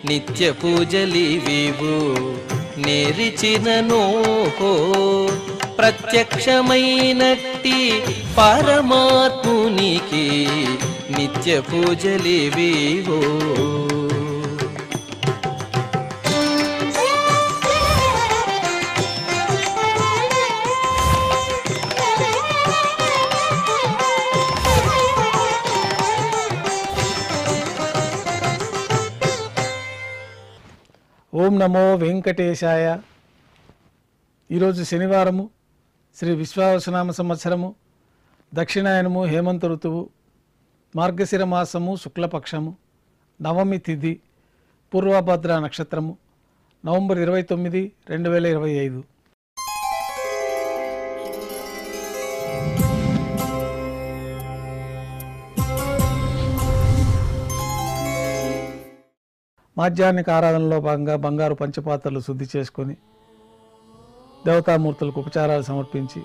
నిత్య పూజలివివు నేరిచినను ప్రత్యక్షమైనట్టి పరమాత్మునికి నిత్య పూజలివివు. ఓం నమో వెంకటేశాయ. ఈరోజు శనివారము, శ్రీ విశ్వావసునామ సంవత్సరము, దక్షిణాయనము, హేమంత ఋతువు, మార్గశిర మాసము, శుక్లపక్షము, నవమి తిథి, పూర్వభద్ర నక్షత్రము, నవంబర్ 29, 2025. మాధ్యాహ్నిక ఆరాధనలో భాగంగా బంగారు పంచపాత్రలు శుద్ధి చేసుకొని దేవతామూర్తులకు ఉపచారాలు సమర్పించి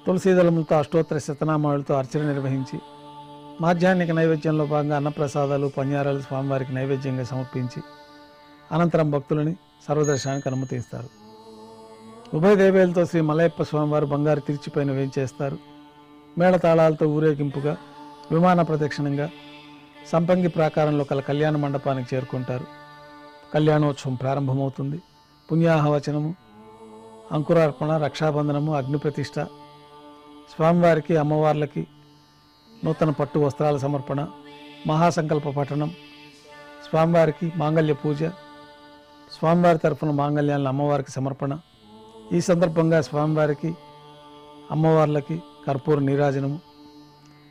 తులసీదళములతో అష్టోత్తర శతనామాలతో అర్చన నిర్వహించి మాధ్యాహ్నిక నైవేద్యంలో భాగంగా అన్నప్రసాదాలు పన్యారాలు స్వామివారికి నైవేద్యంగా సమర్పించి అనంతరం భక్తులని సర్వదర్శనానికి అనుమతిస్తారు. ఉభయ దేవేలతో శ్రీ మలయప్ప స్వామివారు బంగారు తిరిచిపైన వేంచేస్తారు. మేళతాళాలతో ఊరేగింపుగా విమాన ప్రదక్షిణంగా సంపంగి ప్రాకారంలో కల కళ్యాణ మండపానికి చేరుకుంటారు. కళ్యాణోత్సవం ప్రారంభమవుతుంది. పుణ్యాహవచనము, అంకురార్పణ, రక్షాబంధనము, అగ్నిప్రతిష్ఠ, స్వామివారికి అమ్మవార్లకి నూతన పట్టు వస్త్రాల సమర్పణ, మహాసంకల్ప పఠనం, స్వామివారికి మాంగళ్య పూజ, స్వామివారి తరఫున మాంగళ్యాలను అమ్మవారికి సమర్పణ. ఈ సందర్భంగా స్వామివారికి అమ్మవార్లకి కర్పూర నీరాజనము,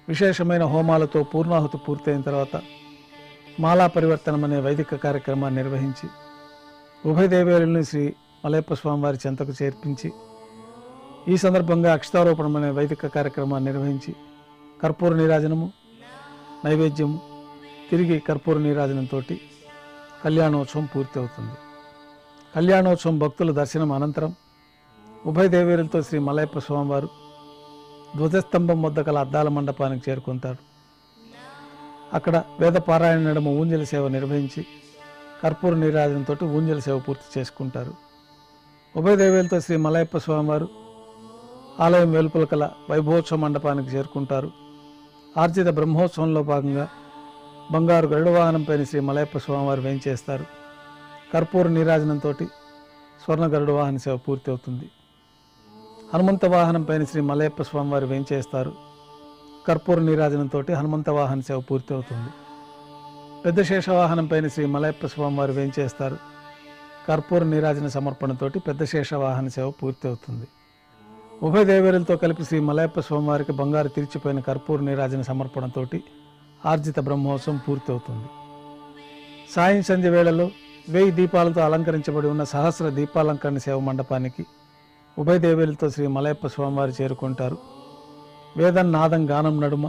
విశేషమైన హోమాలతో పూర్ణాహుతి పూర్తయిన తర్వాత మాలా పరివర్తనం అనే వైదిక కార్యక్రమాన్ని నిర్వహించి ఉభయ దేవేరుల్ని శ్రీ మలయప్ప స్వామివారి చెంతకు చేర్పించి ఈ సందర్భంగా అక్షతారోపణం అనే వైదిక కార్యక్రమాన్ని నిర్వహించి కర్పూర నీరాజనము, నైవేద్యము, తిరిగి కర్పూర నీరాజనంతో కళ్యాణోత్సవం పూర్తి అవుతుంది. కళ్యాణోత్సవం భక్తుల దర్శనం అనంతరం ఉభయ దేవేరులతో శ్రీ మలయప్ప స్వామివారు ధ్వజస్తంభం వద్ద గల అద్దాల మండపానికి చేరుకుంటారు. అక్కడ వేద పారాయణ నడుమ ఊంజల సేవ నిర్వహించి కర్పూర నీరాజనంతో ఊంజల సేవ పూర్తి చేసుకుంటారు. ఉభయ దేవేలతో శ్రీ మలయప్ప స్వామివారు ఆలయం వెలుపల కల వైభవోత్సవ మండపానికి చేరుకుంటారు. ఆర్జిత బ్రహ్మోత్సవంలో భాగంగా బంగారు గరుడ వాహనంపైన శ్రీ మలయప్ప స్వామివారు వేంచేస్తారు. కర్పూర నీరాజనంతో స్వర్ణ గరుడ వాహన సేవ పూర్తి అవుతుంది. హనుమంత వాహనం పైన శ్రీ మలయప్ప స్వామివారు వేంచేస్తారు. కర్పూర నీరాజనంతో హనుమంత వాహన సేవ పూర్తి అవుతుంది. పెద్ద శేషవాహనం పైన శ్రీ మలయప్ప స్వామివారు వేంచేస్తారు. కర్పూర నీరాజన సమర్పణతోటి పెద్ద శేషవాహన సేవ పూర్తి అవుతుంది. ఉభయ దేవేరులతో కలిపి శ్రీ మలయప్ప స్వామివారికి బంగారు తిరిచిపోయిన కర్పూర నీరాజన సమర్పణతోటి ఆర్జిత బ్రహ్మోత్సవం పూర్తి అవుతుంది. సాయం సంధ్య వేళలో 1000 దీపాలతో అలంకరించబడి ఉన్న సహస్ర దీపాలంకరణ సేవ మండపానికి ఉభయ దేవేలతో శ్రీ మలయప్ప స్వామివారు చేరుకుంటారు. వేదం నాదం గానం నడుమ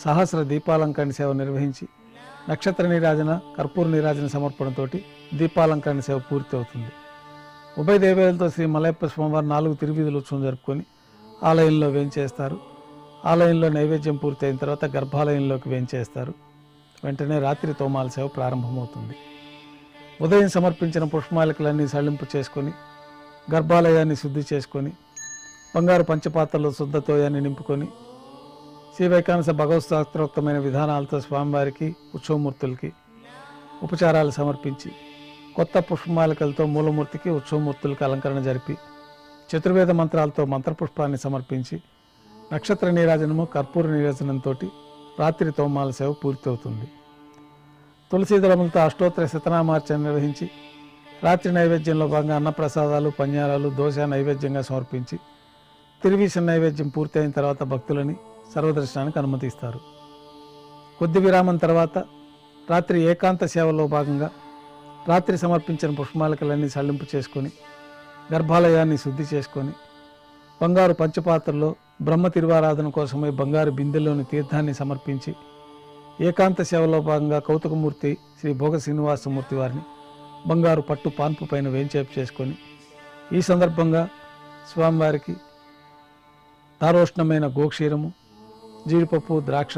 సహస్ర దీపాలంకరణ సేవ నిర్వహించి నక్షత్ర నీరాజన, కర్పూర నీరాజన సమర్పణతోటి దీపాలంకరణ సేవ పూర్తి అవుతుంది. ఉభయ దేవేలతో శ్రీ మలయప్ప స్వామివారు 4 తిరువీధుల ఉత్సవం జరుపుకొని ఆలయంలో వేంచేస్తారు. ఆలయంలో నైవేద్యం పూర్తి అయిన తర్వాత గర్భాలయంలోకి వేంచేస్తారు. వెంటనే రాత్రి తోమాల సేవ ప్రారంభమవుతుంది. ఉదయం సమర్పించిన పుష్పమాలికలన్నీ సళ్లింపు చేసుకొని గర్భాలయాన్ని శుద్ధి చేసుకొని బంగారు పంచపాత్రలో శుద్ధతోయాన్ని నింపుకొని శ్రీ వైకానస భగవత్ శాస్త్రోక్తమైన విధానాలతో స్వామివారికి ఉత్సవమూర్తులకి ఉపచారాలు సమర్పించి కొత్త పుష్పమాలికలతో మూలమూర్తికి ఉత్సవమూర్తులకి అలంకరణ జరిపి చతుర్వేద మంత్రాలతో మంత్రపుష్పాన్ని సమర్పించి నక్షత్ర నీరాజనము, కర్పూర నీరాజనంతో రాత్రి తోమాల సేవ పూర్తి అవుతుంది. తులసీదళములతో అష్టోత్తర శతనామార్చన నిర్వహించి రాత్రి నైవేద్యంలో భాగంగా అన్నప్రసాదాలు, పన్యారాలు, దోశ నైవేద్యంగా సమర్పించి తిరువీసిన నైవేద్యం పూర్తయిన తర్వాత భక్తులని సర్వదర్శనానికి అనుమతిస్తారు. కొద్ది విరామం తర్వాత రాత్రి ఏకాంత సేవలో భాగంగా రాత్రి సమర్పించిన పుష్పమాలికలన్నీ సళ్లింపు చేసుకొని గర్భాలయాన్ని శుద్ధి చేసుకొని బంగారు పంచపాత్రలో బ్రహ్మ తిరువారాధన కోసమై బంగారు బిందెల్లోని తీర్థాన్ని సమర్పించి ఏకాంత సేవలో భాగంగా కౌతుకమూర్తి శ్రీ భోగ శ్రీనివాసమూర్తి వారిని బంగారు పట్టు పాన్పు పైన వేంచేపు చేసుకొని ఈ సందర్భంగా స్వామివారికి దారోష్ణమైన గోక్షీరము, జీడిపప్పు, ద్రాక్ష,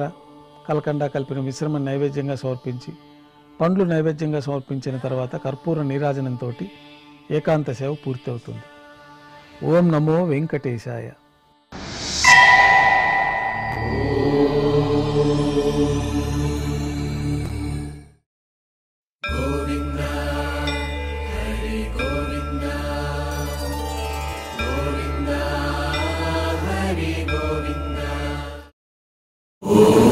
కలకండ కలిపిన మిశ్రమ నైవేద్యంగా సమర్పించి పండ్లు నైవేద్యంగా సమర్పించిన తర్వాత కర్పూర నీరాజనంతో ఏకాంత సేవ పూర్తి అవుతుంది. ఓం నమో వెంకటేశాయ. ఓం